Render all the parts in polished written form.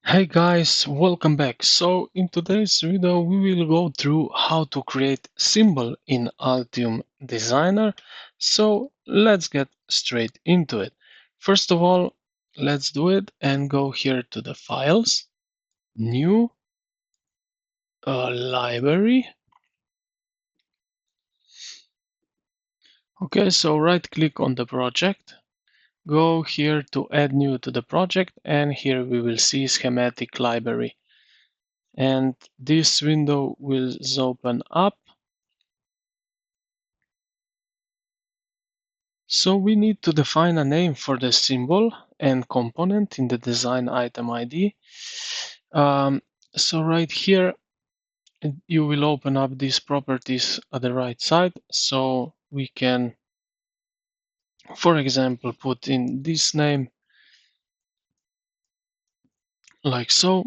Hey guys, welcome back. So in today's video we will go through how to create symbol in Altium Designer. So let's get straight into it. First of all, let's do it and go here to the files, new library. Okay, so right click on the project, go here to add new to the project, and here we will see schematic library. And this window will open up. So we need to define a name for the symbol and component in the design item ID. So right here, you will open up these properties at the right side. So we can, for example, put in this name like so.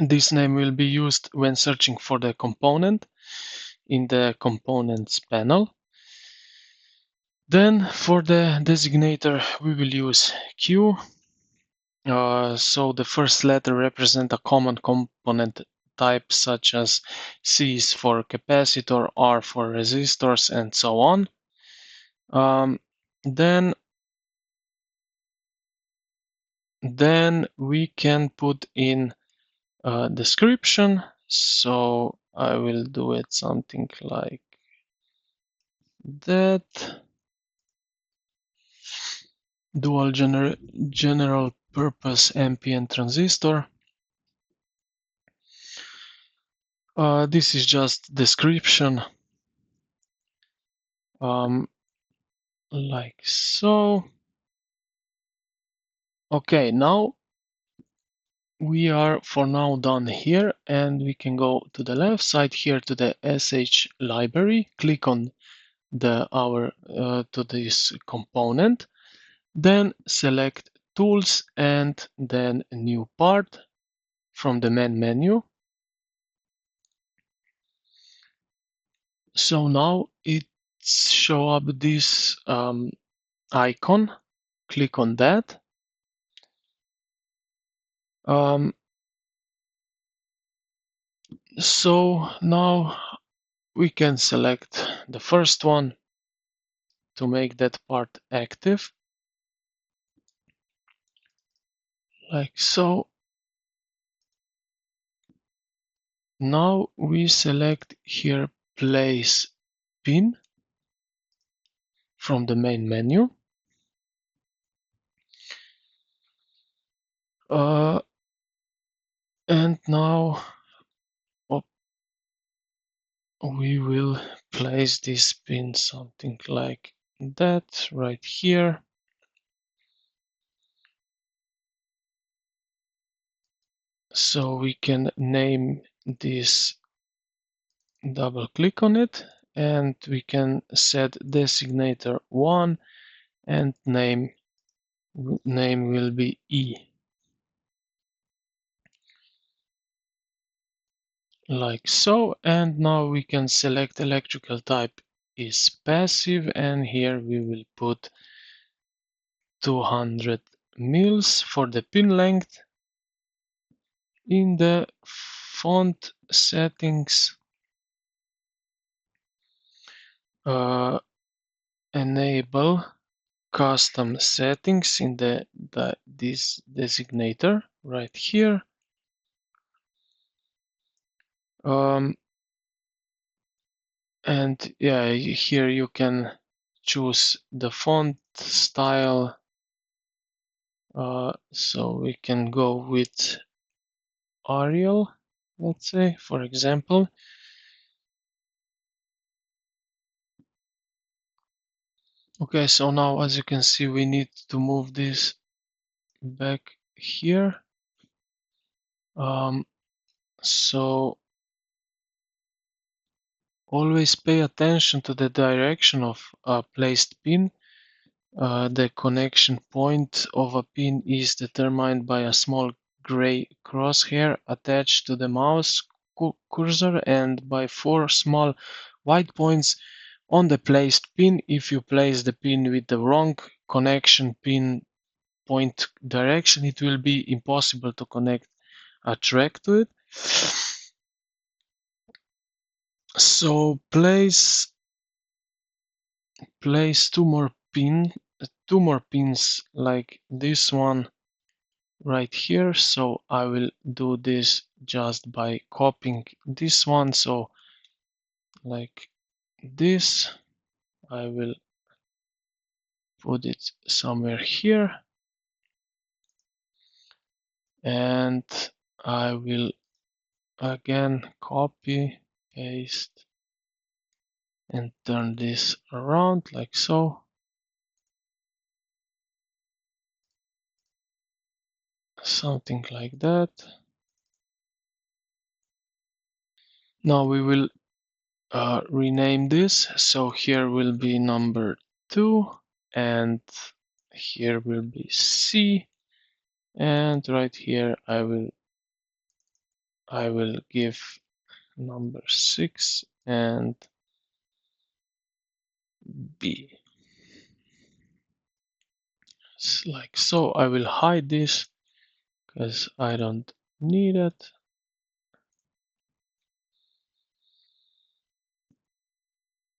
This name will be used when searching for the component in the components panel. Then for the designator, we will use Q. So the first letter represents a common component type such as C is for capacitor, R for resistors, and so on. Um, then we can put in a description. So I will do it something like that. Dual general purpose NPN transistor. This is just description, like so. Okay, now we are for now done here, and we can go to the left side here to the SH library, click on the to this component, then select tools and then new part from the main menu. So now it show up this icon, click on that. So now we can select the first one to make that part active, like so. Now we select here place pin from the main menu. And now we will place this pin something like that right here. So we can name this, double click on it, and we can set designator 1 and name will be E, like so. And now we can select electrical type is passive, and here we will put 200 mils for the pin length. In the font settings, enable custom settings in this designator right here. And yeah, here you can choose the font style. So we can go with Arial, let's say, for example. Okay, so now as you can see, we need to move this back here. So always pay attention to the direction of a placed pin. The connection point of a pin is determined by a small gray crosshair attached to the mouse cursor and by 4 small white points on the placed pin. If you place the pin with the wrong connection pin, point direction, it will be impossible to connect a track to it. So place two more pins like this one right here. So I will do this just by copying this one. So like this, I will put it somewhere here, and I will again copy, paste, and turn this around like so. Something like that. Now we will rename this. So here will be number 2, and here will be C, and right here I will give number 6 and B. Like so. I will hide this because I don't need it.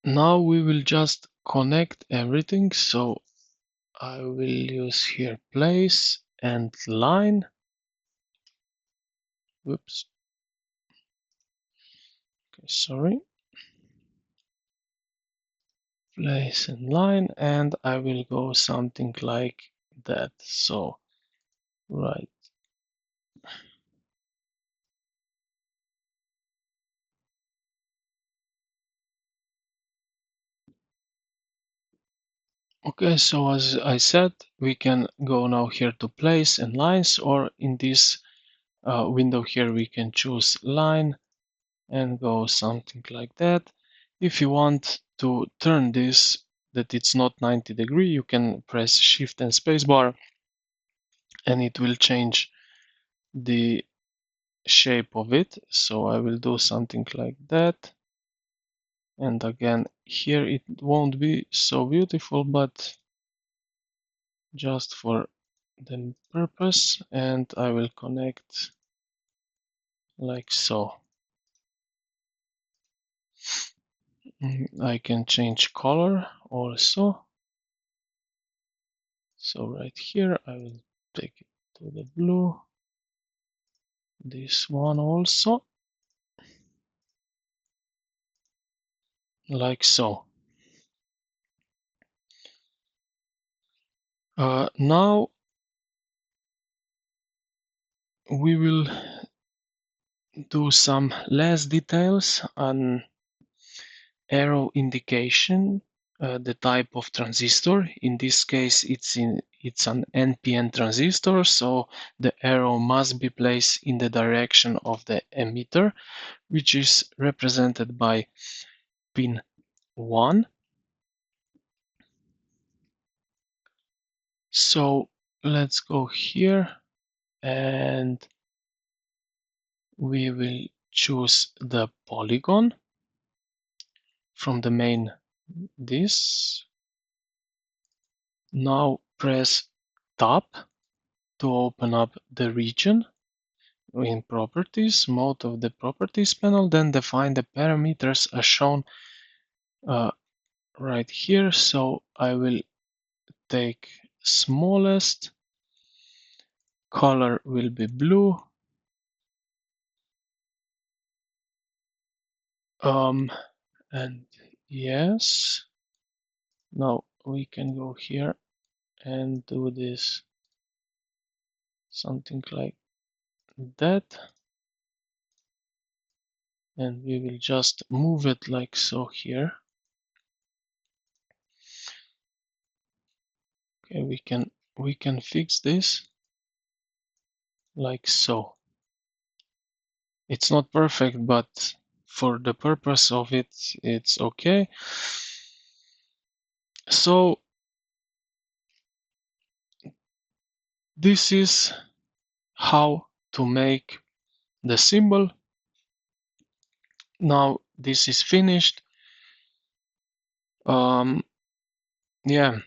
Now we will just connect everything. So I will use here place and line. Whoops. Okay, sorry. Place and line, and I will go something like that. So right. Okay, so as I said, we can go now here to place and lines, or in this window here we can choose line and go something like that. If you want to turn this that it's not 90-degree, you can press Shift and Spacebar, and it will change the shape of it. So I will do something like that. And again, here it won't be so beautiful, but just for the purpose, and I will connect like so. I can change color also. So right here, I will take it to the blue. This one also, like so. Now we will do some less details on arrow indication, the type of transistor. In this case, it's an NPN transistor, so the arrow must be placed in the direction of the emitter, which is represented by pin 1. So let's go here, and we will choose the polygon from the main this. Now press Tab to open up the region in properties, mode of the properties panel, then define the parameters as shown right here. So I will take smallest, color will be blue, and yes, now we can go here and do this something like that, and we will just move it like so here. Okay, we can fix this like so. It's not perfect, but for the purpose of it, it's okay. So this is how to make the symbol. Now this is finished. Yeah,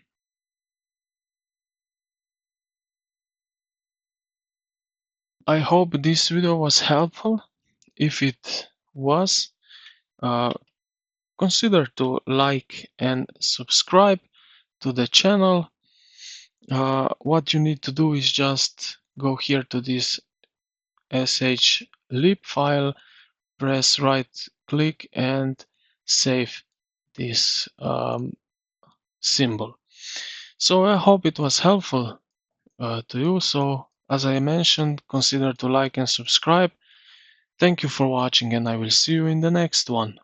I hope this video was helpful. If it was, uh, consider to like and subscribe to the channel. What you need to do is just go here to this shlib file, press right click and save this symbol. So I hope it was helpful to you. So as I mentioned, consider to like and subscribe. Thank you for watching and I will see you in the next one.